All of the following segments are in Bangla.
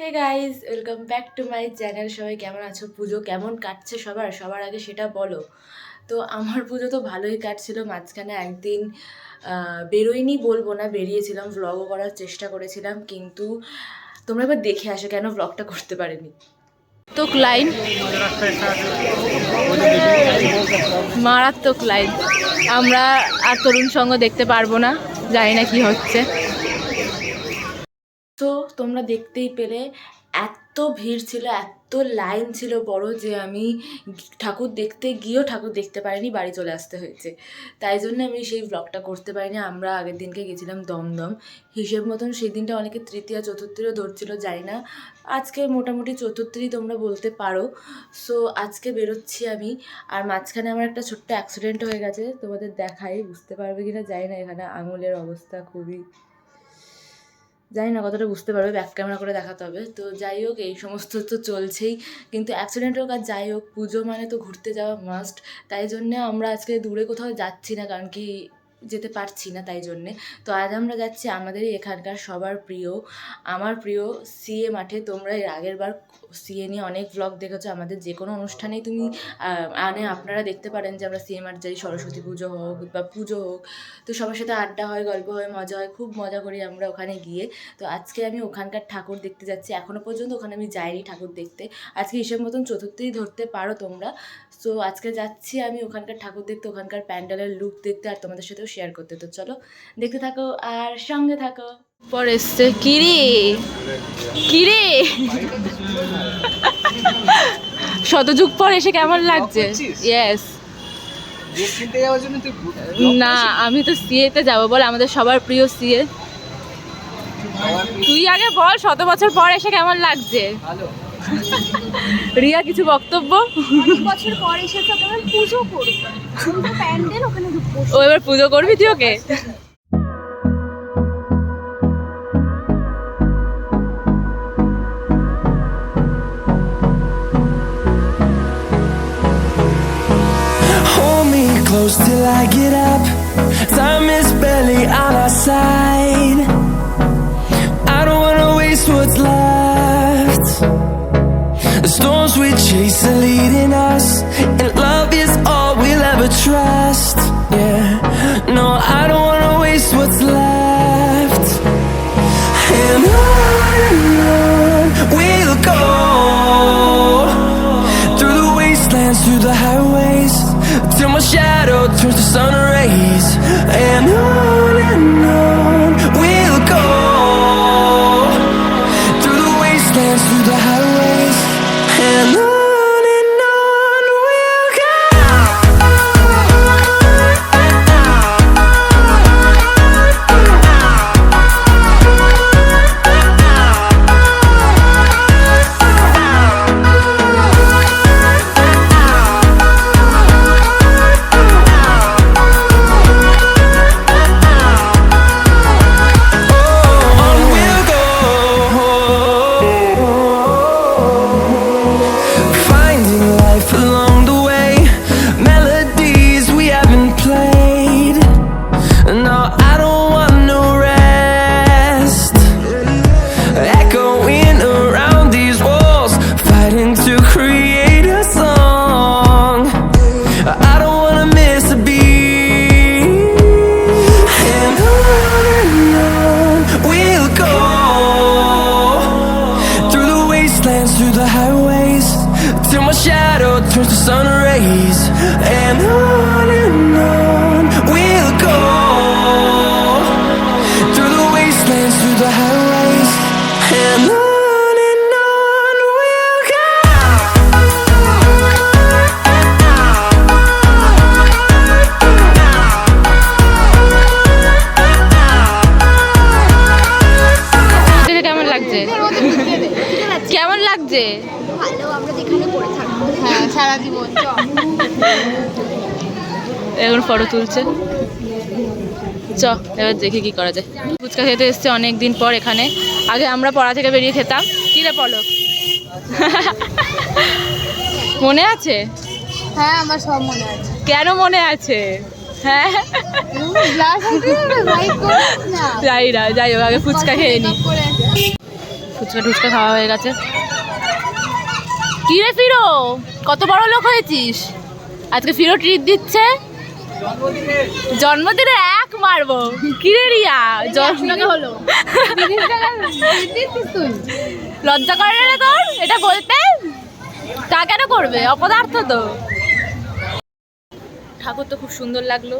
Hey guys, welcome back to my channel. সবাই কেমন আছো? পুজো কেমন কাটছে সবার আগে সেটা বলো। তো আমার পুজো তো ভালোই কাটছিল। মাঝখানে একদিন বেরোয়নি বলবো না, বেরিয়েছিলাম, ভ্লগও করার চেষ্টা করেছিলাম, কিন্তু তোমরা এবার দেখে আসো কেন ভ্লগটা করতে পারিনি। মারাত্মক লাইন, মারাত্মক লাইন। আমরা আর তরুণ সঙ্গ দেখতে পারবো না, জানি না কি হচ্ছে। তো তোমরা দেখতেই পেলে এত ভিড় ছিল, এত লাইন ছিল বড়, যে আমি ঠাকুর দেখতে গিয়েও ঠাকুর দেখতে পারিনি, বাড়ি চলে আসতে হয়েছে। তাই জন্য আমি সেই ব্লগটা করতে পারিনি। আমরা আগের দিনকে গেছিলাম দমদম, হিসেব মতন সেই দিনটা অনেকে তৃতীয়া চতুর্থীরও ধরছিল, জানি না। আজকে মোটামুটি চতুর্থী তোমরা বলতে পারো। সো আজকে বেরোচ্ছি আমি। আর মাঝখানে আমার একটা ছোট্ট অ্যাক্সিডেন্ট হয়ে গেছে, তোমাদের দেখাই, বুঝতে পারবে কিনা জানি না। এখানে আঙুলের অবস্থা খুবই, জানি না কতটা বুঝতে পারবে, ব্যাক ক্যামেরা করে দেখাতে হবে। তো যাই হোক, এই সমস্ত তো চলছেই, কিন্তু অ্যাক্সিডেন্ট হোক আর যাই হোক, পুজো মানে তো ঘুরতে যাওয়া মাস্ট। তাই জন্যে আমরা আজকে দূরে কোথাও যাচ্ছি না, কারণ কি যেতে পারছি না, তাই জন্যে। তো আজ আমরা যাচ্ছি আমাদেরই এখানকার সবার প্রিয়, আমার প্রিয় সিএ মাঠে। তোমরা এর আগের বার সিএ নিয়ে অনেক ব্লগ দেখেছো। আমাদের যে কোনো অনুষ্ঠানেই তুমি আপনারা দেখতে পারেন যে আমরা সিএ মাঠ যাই, সরস্বতী পুজো হোক বা পুজো হোক, তো সবার সাথে আড্ডা হয়, গল্প হয়, মজা হয়, খুব মজা করি আমরা ওখানে গিয়ে। তো আজকে আমি ওখানকার ঠাকুর দেখতে যাচ্ছি। এখনও পর্যন্ত ওখানে আমি যাইনি ঠাকুর দেখতে। আজকে হিসেব মতন চতুর্থী ধরতে পারো তোমরা। সো আজকে যাচ্ছি আমি ওখানকার ঠাকুর দেখতে, ওখানকার প্যান্ডেলের লুক দেখতে, আর তোমাদের সাথেও শেয়ার করতে। তো চলো দেখতে থাকো আর সঙ্গে থাকো। পরে এসছে কিরে কিরে, শতযুগ পর এসে কেমন লাগছে? ইয়েস। না, আমি তো সিএতে যাবো। বল, আমাদের সবার প্রিয় সিএ। তুই আগে বল, 100 বছর পর এসে কেমন লাগছে? রিয়া, কিছু বক্তব্য? বছর পর এসেছে, ওখানে পুজো করবে, প্যান্ডেল, ওখানে ও এবার পুজো করবি তুই ওকে? Close till I get up. Time is barely on our side. I don't wanna waste what's left. The storms we chase are leading us, and love is all we'll ever trust. Yeah, no, I don't wanna waste what's left. And on we'll go, through the wastelands, through the highways, till my shadow turns to sun rays. And on we'll go, through the wastelands, through the highways. And on we'll go. Through the highways, till my shadow turns to sun rays. And on we'll go, through the wastelands, through the highways. And on we'll go. কেমন লাগছে? কেমন লাগছে? ভালো, আমরা যেখানে পড়ে থাকবো, হ্যাঁ, সারা জীবন। এখন ফটো তুলছে, চ এবার দেখি কি করা যায়। ফুচকা খেতে এসছে অনেক দিন পর এখানে। আগে আমরা পড়া থেকে বেরিয়ে খেতাম। কি রে পলক, মনে আছে? হ্যাঁ, আমার সব মনে আছে। কেন মনে আছে? হ্যাঁ, যাই না, যাই হোক, আগে ফুচকা খেয়ে নি। ফুচকা টুচকা খাওয়া হয়ে গেছে। কি রে ফিরো, কত বড় লোক হয়েছিস, আজকে ফিরো ট্রিট দিচ্ছে। জন্মদিনে এক মারবো। কি রে রিয়া, হলো লজ্জা করে রে তোর এটা বলতে? তা কেন করবে, অপদার্থ তো। ঠাকুর তো খুব সুন্দর লাগলো।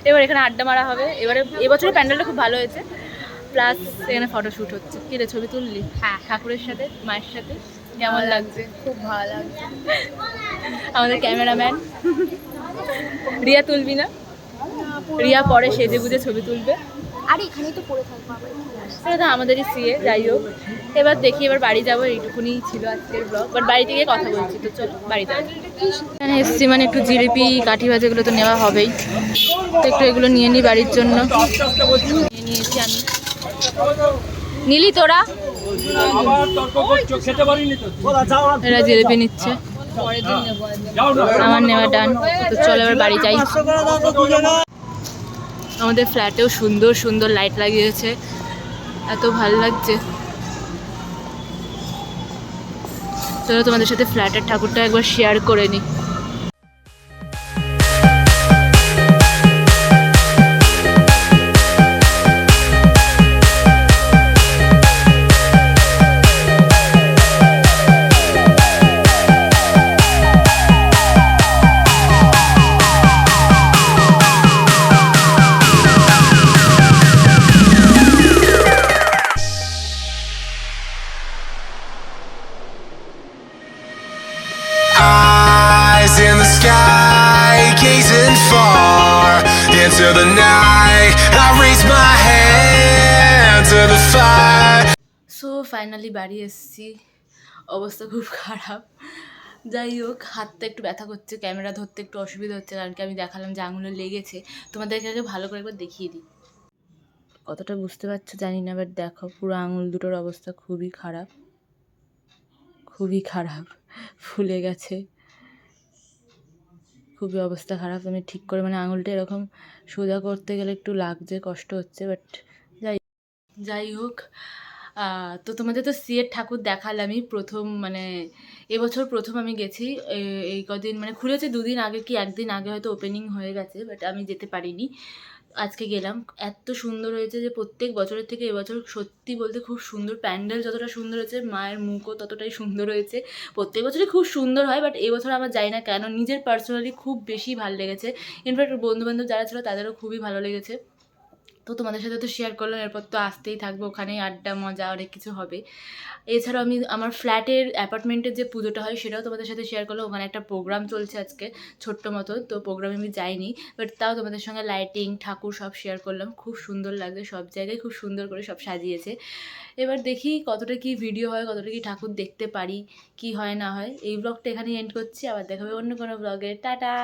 এবার এখানে আড্ডা মারা হবে। এবারে এবছরের প্যান্ডেলটা খুব ভালো হয়েছে, প্লাস এখানে ফটোশ্যুট হচ্ছে। কি রে, ছবি তুললি? হ্যাঁ, ঠাকুরের সাথে, মায়ের সাথে। কেমন লাগছে? খুব ভালো লাগছে। আমাদের ক্যামেরাম্যান রিয়া তুলবি না? রিয়া পরে সেজে গুজে ছবি তুলবে। আর এখানেই তো পড়ে থাকবো আবার। সেটা তো আমাদেরই সিএ। যাই হোক, এবার দেখি, এবার বাড়ি যাবো। এইটুকুনি ছিল আজকের ব্লগ, বাট বাড়িতে গিয়ে কথা বলছি। তো চলো বাড়ি যাবো। এখানে এসছি মানে একটু জিলিপি, কাঠি ভাজা, এগুলো তো নেওয়া হবেই। তো একটু এগুলো নিয়ে নিই বাড়ির জন্য। নিয়ে নিয়েছি আমি। নিলি তোরা? এরা জিলিপি নিচ্ছে, আমার নেওয়া ডান। তো চলো এবার বাড়ি যাই। আমাদের ফ্ল্যাটেও সুন্দর সুন্দর লাইট লাগিয়েছে, এত ভালো লাগছে। চলো তোমাদের সাথে ফ্ল্যাটের ঠাকুরটা একবার শেয়ার করে নিই। Eyes in the sky, gazing far into the night. I raise my hand to the fire. So finally বাড়ি এসেছি, অবস্থা খুব খারাপ। যাই হোক, হাতটা একটু ব্যথা করছে, ক্যামেরা ধরতে একটু অসুবিধা হচ্ছে, কারণ কি আমি দেখালাম যে আঙুলে লেগেছে। তোমাদেরকে আগে ভালো করে একবার দেখিয়ে দিই। কতটা বুঝতে পারছো জানি না, বাট দেখো পুরো আঙুল দুটোর অবস্থা খুবই খারাপ, খুবই খারাপ, ফুলে গেছে, খুবই অবস্থা খারাপ। আমি ঠিক করে মানে আঙুলটা এরকম সোজা করতে গেলে একটু লাগছে, কষ্ট হচ্ছে, বাট যাই হোক। তো তোমাদের তো সিএর ঠাকুর দেখালামই প্রথম, মানে এবছর প্রথম আমি গেছি। এই কদিন মানে খুলেছে, দুদিন আগে কি একদিন আগে হয়তো ওপেনিং হয়ে গেছে, বাট আমি যেতে পারিনি। আজকে গেলাম, এত সুন্দর হয়েছে যে প্রত্যেক বছরের থেকে এবছর সত্যি বলতে খুব সুন্দর। প্যান্ডেল যতটা সুন্দর হয়েছে, মায়ের মুখও ততটাই সুন্দর হয়েছে। প্রত্যেক বছরই খুব সুন্দর হয়, বাট এবছর আমার জানি না কেন নিজের পার্সোনালি খুব বেশি ভালো লেগেছে। ইনফ্যাক্ট বন্ধুবান্ধব যারা ছিল তাদেরও খুবই ভালো লেগেছে। তো তোমাদের সাথে তো শেয়ার করলাম, এরপর তো আসতেই থাকবে, ওখানেই আড্ডা মজা অনেক কিছু হবে। এছাড়াও আমি আমার ফ্ল্যাটের অ্যাপার্টমেন্টের যে পুজোটা হয় সেটাও তোমাদের সাথে শেয়ার করলাম। ওখানে একটা প্রোগ্রাম চলছে আজকে ছোট্ট মতো, তো প্রোগ্রামে আমি যাইনি, বাট তাও তোমাদের সঙ্গে লাইটিং, ঠাকুর সব শেয়ার করলাম। খুব সুন্দর লাগছে, সব জায়গায় খুব সুন্দর করে সব সাজিয়েছে। এবার দেখি কতটা কি ভিডিও হয়, কতটা কি ঠাকুর দেখতে পারি, কি হয় না হয়। এই ব্লগটা এখানেই এন্ড করছি, আবার দেখা হবে অন্য কোনো ব্লগে। টাটা।